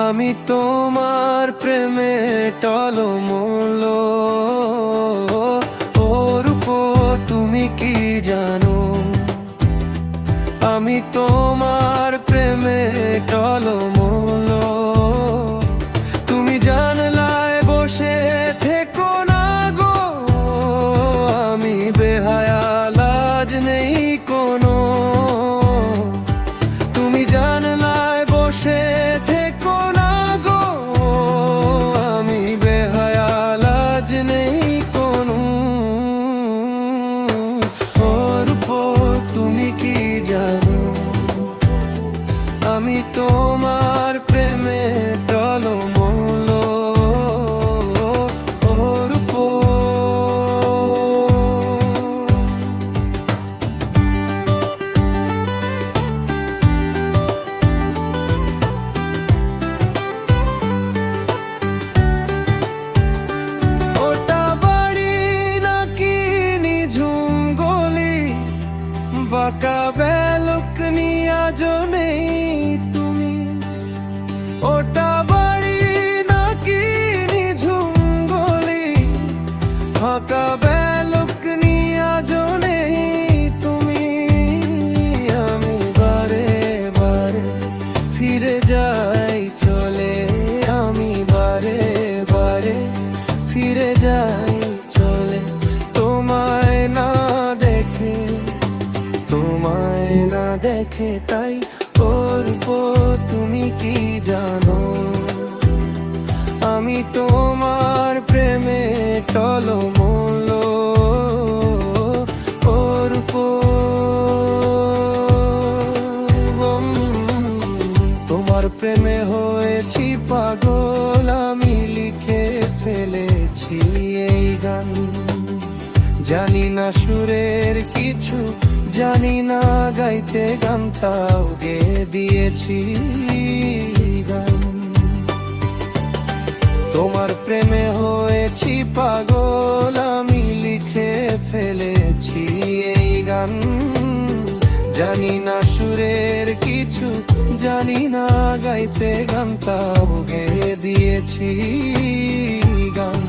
আমি তোমার প্রেমে টলমল। ওর উপর তুমি কি জানো, আমি তোমার প্রেমে টলমল। তুমি জানলায় বসে থেকো না গো, আমি বেহায়া, লাজ নেই কোনো। তুমি জানলায় বসে থেকো না গো, আমি বেহায়া, লাজ নেই কোনো। ওর উপর তুমি কি জানো, আমি তোমার প্রেমে টলমল। ওর উপর ওটা বাড়ি নাকি নিঝুম গলি, বাঁকা ব্যালকনি আজও নেই তুমি। ওটা বাড়ি নাকি নিঝুম গলি, ফাঁকা ব্যালকনি আজও নেই তুমি। আমি বারে বারে ফিরে যাই চলে, আমি বারে বারে ফিরে যাই চলে। তোমায় না দেখে, তোমায় না দেখে তাই। ওর উপর তুমি কি জানো, আমি তোমার প্রেমে টলমল। ওর উপর তোমার প্রেমে হয়েছি পাগল, আমি লিখে ফেলেছি এই গান। জানি না সুরের কিছু, জানি না গাইতে গান, তাও গেয়ে দিয়েছি গান। তোমার প্রেমে হয়েছি পাগল, আমি লিখে ফেলেছি এই গান। জানি না সুরের কিছু, জানি না গাইতে গান, তাও গেয়ে দিয়েছি গান।